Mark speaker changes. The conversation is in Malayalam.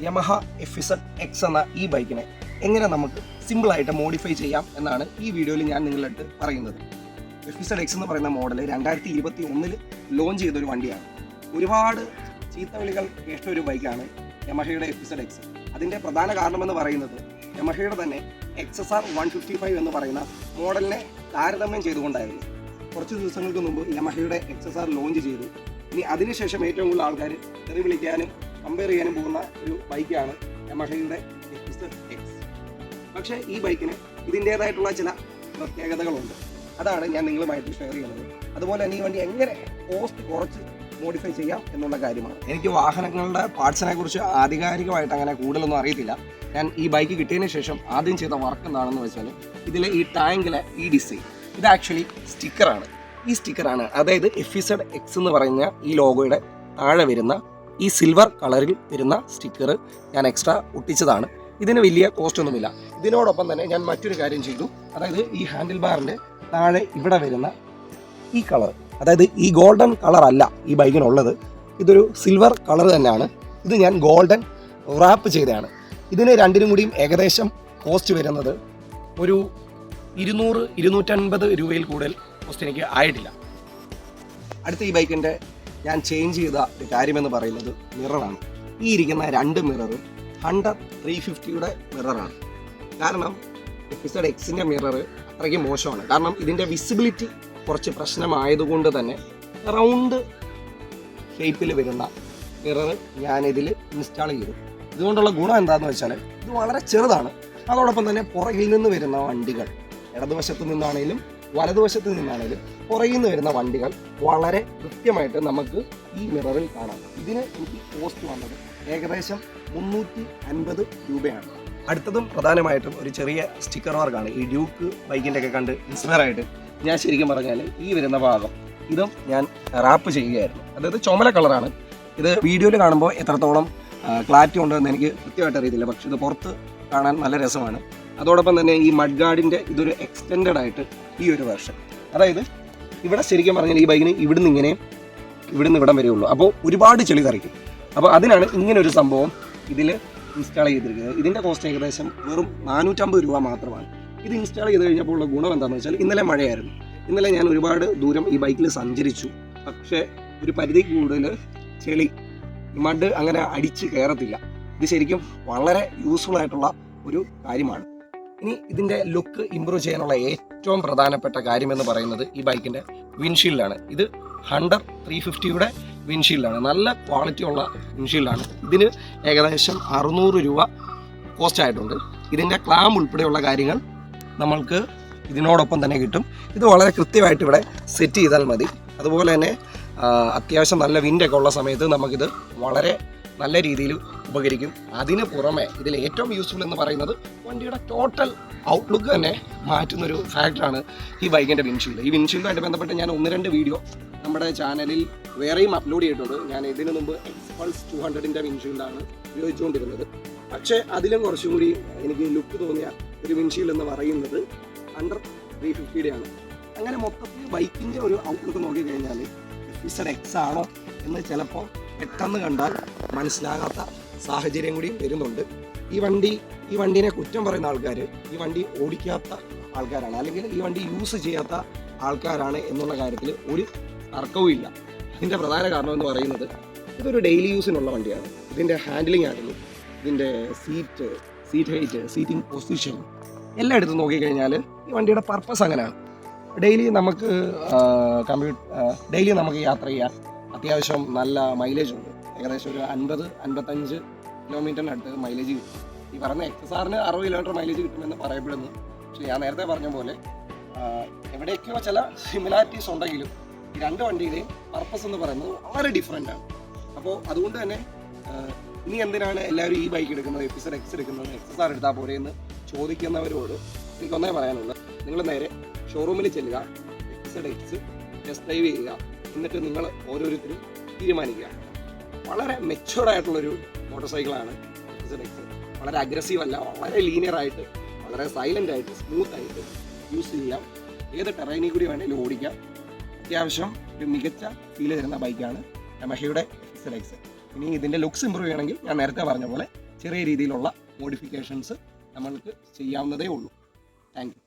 Speaker 1: യമഹ FZ എന്ന ഈ ബൈക്കിനെ എങ്ങനെ നമുക്ക് സിമ്പിളായിട്ട് മോഡിഫൈ ചെയ്യാം എന്നാണ് ഈ വീഡിയോയിൽ ഞാൻ നിങ്ങളടുത്ത് പറയുന്നത്. FZ എന്ന് പറയുന്ന മോഡൽ 2021 ലോഞ്ച് ചെയ്തൊരു വണ്ടിയാണ്. ഒരുപാട് ചീത്തവിളികൾ കേട്ട ഒരു ബൈക്കാണ് യമഹയുടെ FZ. അതിൻ്റെ പ്രധാന കാരണമെന്ന് പറയുന്നത് യമഹയുടെ തന്നെ XSR 155 എന്ന് പറയുന്ന മോഡലിനെ താരതമ്യം ചെയ്തുകൊണ്ടായിരുന്നു. കുറച്ച് ദിവസങ്ങൾക്ക് മുമ്പ് യമഹയുടെ XSR ലോഞ്ച് ചെയ്തു. ഇനി അതിനുശേഷം ഏറ്റവും കൂടുതൽ ആൾക്കാർ തെറി വിളിക്കാനും കമ്പയർ ചെയ്യാനും പോകുന്ന ഒരു ബൈക്കാണ് യമഹയുടെ FZ. പക്ഷേ ഈ ബൈക്കിന് ഇതിൻ്റേതായിട്ടുള്ള ചില പ്രത്യേകതകളുണ്ട്. അതാണ് ഞാൻ നിങ്ങളുമായിട്ട് ഷെയർ ചെയ്യുന്നത്. അതുപോലെ തന്നെ ഈ വണ്ടി എങ്ങനെ കോസ്റ്റ് കുറച്ച് മോഡിഫൈ ചെയ്യാം എന്നുള്ള കാര്യമാണ്. എനിക്ക് വാഹനങ്ങളുടെ പാർട്സിനെ കുറിച്ച് ആധികാരികമായിട്ട് അങ്ങനെ കൂടുതലൊന്നും അറിയത്തില്ല. ഞാൻ ഈ ബൈക്ക് കിട്ടിയതിന് ശേഷം ആദ്യം ചെയ്ത വർക്ക് എന്താണെന്ന് വെച്ചാൽ ഇതിലെ ഈ ടാങ്കിലെ ഈ ഡിസൈൻ ഇത് ആക്ച്വലി സ്റ്റിക്കറാണ്. ഈ സ്റ്റിക്കറാണ്, അതായത് FZ എന്ന് പറയുന്ന ഈ ലോഗോയുടെ താഴെ വരുന്ന ഈ സിൽവർ കളറിൽ വരുന്ന സ്റ്റിക്കർ ഞാൻ എക്സ്ട്രാ ഒട്ടിച്ചതാണ്. ഇതിന് വലിയ കോസ്റ്റ് ഒന്നുമില്ല. ഇതിനോടൊപ്പം തന്നെ ഞാൻ മറ്റൊരു കാര്യം ചെയ്തു. അതായത് ഈ ഹാൻഡിൽ ബാറിൻ്റെ താഴെ ഇവിടെ വരുന്ന ഈ കളർ, അതായത് ഈ ഗോൾഡൻ കളർ അല്ല ഈ ബൈക്കിനുള്ളത്, ഇതൊരു സിൽവർ കളർ തന്നെയാണ്. ഇത് ഞാൻ ഗോൾഡൻ റാപ്പ് ചെയ്തതാണ്. ഇതിന് രണ്ടിനും കൂടിയും ഏകദേശം കോസ്റ്റ് വരുന്നത് ഒരു 200-250 രൂപയിൽ കൂടുതൽ കോസ്റ്റ് എനിക്ക് ആയിട്ടില്ല. അടുത്ത ഈ ബൈക്കിൻ്റെ ഞാൻ ചേഞ്ച് ചെയ്ത ഒരു കാര്യമെന്ന് പറയുന്നത് മിററാണ്. ഈ ഇരിക്കുന്ന 2 മിററും ഹണ്ടർ 350യുടെ മിററാണ്. കാരണം FZ മിറർ അത്രയ്ക്ക് മോശമാണ്. കാരണം ഇതിൻ്റെ വിസിബിലിറ്റി കുറച്ച് പ്രശ്നമായതുകൊണ്ട് തന്നെ റൗണ്ട് ഷേപ്പിൽ വരുന്ന മിറർ ഞാനിതിൽ ഇൻസ്റ്റാൾ ചെയ്തു. ഇതുകൊണ്ടുള്ള ഗുണം എന്താണെന്ന് വെച്ചാൽ ഇത് വളരെ ചെറുതാണ്. അതോടൊപ്പം തന്നെ പുറകിൽ നിന്ന് വരുന്ന വണ്ടികൾ, ഇടതുവശത്ത് നിന്നാണെങ്കിലും വലതുവശത്ത് നിന്നാണെങ്കിലും പുറകിൽ നിന്ന് വരുന്ന വണ്ടികൾ വളരെ കൃത്യമായിട്ട് നമുക്ക് ഈ മിററിൽ കാണാം. ഇതിന് എനിക്ക് കോസ്റ്റ് വന്നത് ഏകദേശം 350 രൂപയാണ്. അടുത്തതും പ്രധാനമായിട്ടും ഒരു ചെറിയ സ്റ്റിക്കർ വർക്കാണ്. ഈ ഡ്യൂക്ക് ബൈക്കിൻ്റെ ഒക്കെ കണ്ട് ഇൻസ്പയർ ആയിട്ട് ഞാൻ ശരിക്കും പറഞ്ഞാൽ ഈ വരുന്ന ഭാഗം ഇതും ഞാൻ റാപ്പ് ചെയ്യുകയായിരുന്നു. അതായത് ചുമല കളറാണ്. ഇത് വീഡിയോയിൽ കാണുമ്പോൾ എത്രത്തോളം ക്ലാരിറ്റി ഉണ്ടെന്ന് എനിക്ക് കൃത്യമായിട്ട് അറിയത്തില്ല, പക്ഷേ ഇത് പുറത്ത് കാണാൻ നല്ല രസമാണ്. അതോടൊപ്പം തന്നെ ഈ മഡ് ഗാർഡിൻ്റെ ഇതൊരു എക്സ്റ്റെൻഡഡ് ആയിട്ട് ഈ ഒരു വെർഷൻ, അതായത് ഇവിടെ ശരിക്കും പറഞ്ഞാൽ ഈ ബൈക്കിന് ഇവിടുന്ന് ഇവിടം വരെ ഉള്ളൂ. അപ്പോൾ ഒരുപാട് ചെളി തെറിക്കും. അപ്പോൾ അതിനാണ് ഇങ്ങനെ ഒരു സംഭവം ഇതിൽ ഇൻസ്റ്റാൾ ചെയ്തിരിക്കുന്നത്. ഇതിൻ്റെ കോസ്റ്റ് ഏകദേശം വെറും 450 രൂപ മാത്രമാണ്. ഇത് ഇൻസ്റ്റാൾ ചെയ്ത് കഴിഞ്ഞപ്പോൾ ഉള്ള ഗുണം എന്താണെന്ന് വെച്ചാൽ ഇന്നലെ മഴയായിരുന്നു. ഇന്നലെ ഞാൻ ഒരുപാട് ദൂരം ഈ ബൈക്കിൽ സഞ്ചരിച്ചു. പക്ഷേ ഒരു പരിധി കൂടുതൽ ചെളി മഡ് അങ്ങനെ അടിച്ച് കയറത്തില്ല. ഇത് ശരിക്കും വളരെ യൂസ്ഫുൾ ആയിട്ടുള്ള ഒരു കാര്യമാണ്. ഇനി ഇതിൻ്റെ ലുക്ക് ഇമ്പ്രൂവ് ചെയ്യാനുള്ള ഏറ്റവും പ്രധാനപ്പെട്ട കാര്യമെന്ന് പറയുന്നത് ഈ ബൈക്കിൻ്റെ വിൻഷീൽഡാണ്. ഇത് ഹണ്ടർ 350യുടെ വിൻഷീൽഡാണ്. നല്ല ക്വാളിറ്റി ഉള്ള വിൻഷീൽഡാണ്. ഇതിന് ഏകദേശം 600 രൂപ കോസ്റ്റ് ആയിട്ടുണ്ട്. ഇതിൻ്റെ ക്ലാം ഉൾപ്പെടെയുള്ള കാര്യങ്ങൾ നമ്മൾക്ക് ഇതിനോടൊപ്പം തന്നെ കിട്ടും. ഇത് വളരെ കൃത്യമായിട്ട് ഇവിടെ സെറ്റ് ചെയ്താൽ മതി. അതുപോലെ തന്നെ അത്യാവശ്യം നല്ല വിൻഡൊക്കെ ഉള്ള സമയത്ത് നമുക്കിത് വളരെ നല്ല രീതിയിൽ ഉപകരിക്കും. അതിന് പുറമെ ഇതിൽ ഏറ്റവും യൂസ്ഫുൾ എന്ന് പറയുന്നത് വണ്ടിയുടെ ടോട്ടൽ ഔട്ട്ലുക്ക് തന്നെ മാറ്റുന്നൊരു ഫാക്ടറാണ് ഈ ബൈക്കിൻ്റെ വിൻഷീൽഡ്. ഈ വിൻഷീൽഡുമായിട്ട് ബന്ധപ്പെട്ട് ഞാൻ 1-2 വീഡിയോ നമ്മുടെ ചാനലിൽ വേറെയും അപ്ലോഡ് ചെയ്തിട്ടുണ്ട്. ഞാൻ ഇതിനു മുമ്പ് എക്സ്പൾസ് 200ൻ്റെ വിൻഷീൽഡാണ് ഉപയോഗിച്ചുകൊണ്ടിരുന്നത്. പക്ഷേ അതിലും കുറച്ചും കൂടി എനിക്ക് ലുക്ക് തോന്നിയ ഒരു വിൻഷീൽഡ് എന്ന് പറയുന്നത് ഹണ്ടർ 350യുടെയാണ്. അങ്ങനെ മൊത്തത്തിൽ ബൈക്കിൻ്റെ ഒരു ഔട്ട്ലുക്ക് നോക്കിക്കഴിഞ്ഞാൽ FZ ആണോ എന്ന് ചിലപ്പോൾ പെട്ടെന്ന് കണ്ടാൽ മനസ്സിലാകാത്ത സാഹചര്യം കൂടി വരുന്നുണ്ട്. ഈ വണ്ടീനെ കുറ്റം പറയുന്ന ആൾക്കാർ ഈ വണ്ടി ഓടിക്കാത്ത ആൾക്കാരാണ്, അല്ലെങ്കിൽ ഈ വണ്ടി യൂസ് ചെയ്യാത്ത ആൾക്കാരാണ് എന്നുള്ള കാര്യത്തിൽ ഒരു തർക്കവും ഇല്ല. ഇതിൻ്റെ പ്രധാന കാരണം എന്ന് പറയുന്നത് ഇതൊരു ഡെയിലി യൂസിനുള്ള വണ്ടിയാണ്. ഇതിൻ്റെ ഹാൻഡിലിംഗ് ആയിരുന്നു, ഇതിൻ്റെ സീറ്റ് ഹൈറ്റ്, സീറ്റിംഗ് പൊസിഷൻ എല്ലാം എടുത്ത് നോക്കിക്കഴിഞ്ഞാൽ ഈ വണ്ടിയുടെ പർപ്പസ് അങ്ങനെയാണ്. ഡെയിലി നമുക്ക് യാത്ര ചെയ്യാൻ അത്യാവശ്യം നല്ല മൈലേജ് ഉണ്ട്. ഏകദേശം ഒരു 50-55 കിലോമീറ്ററിനടുത്ത് മൈലേജ് കിട്ടും. ഈ പറഞ്ഞ XSRന് 60 കിലോമീറ്റർ മൈലേജ് കിട്ടുമെന്ന് പറയപ്പെടുന്നു. പക്ഷേ ഞാൻ നേരത്തെ പറഞ്ഞ പോലെ എവിടെയൊക്കെയോ ചില സിമിലാരിറ്റീസ് ഉണ്ടെങ്കിലും ഈ 2 വണ്ടിയുടെയും പർപ്പസ് എന്ന് പറയുന്നത് വളരെ ഡിഫറെൻ്റ് ആണ്. അപ്പോൾ അതുകൊണ്ട് തന്നെ ഇനി എന്തിനാണ് എല്ലാവരും ഈ ബൈക്ക് എടുക്കുന്നത്, FZ എടുക്കുന്നത്, XSR എടുത്താൽ പോരെ എന്ന് ചോദിക്കുന്നവരോട് എനിക്കൊന്നേ പറയാനുള്ളത്, നിങ്ങൾ നേരെ ഷോറൂമിൽ ചെല്ലുക, FZ ടെസ്റ്റ് ഡ്രൈവ് ചെയ്യുക, എന്നിട്ട് നിങ്ങൾ ഓരോരുത്തരും തീരുമാനിക്കുക. വളരെ മെച്യൂർഡ് ആയിട്ടുള്ളൊരു മോട്ടോർ സൈക്കിളാണ് FZ. വളരെ അഗ്രസീവ് അല്ല, വളരെ ലീനിയറായിട്ട്, വളരെ സൈലൻ്റ് ആയിട്ട്, സ്മൂത്ത് ആയിട്ട് യൂസ് ചെയ്യാം. ഏത് ടെറൈനിൽ കൂടി വേണമെങ്കിലും ഓടിക്കാം. അത്യാവശ്യം ഒരു മികച്ച ഫീൽ തരുന്ന ബൈക്കാണ് യമഹയുടെ FZ. ഇനി ഇതിൻ്റെ ലുക്സ് ഇമ്പ്രൂവ് ചെയ്യണമെങ്കിൽ ഞാൻ നേരത്തെ പറഞ്ഞ പോലെ ചെറിയ രീതിയിലുള്ള മോഡിഫിക്കേഷൻസ് നമ്മൾക്ക് ചെയ്യാവുന്നതേ ഉള്ളൂ. Thank you.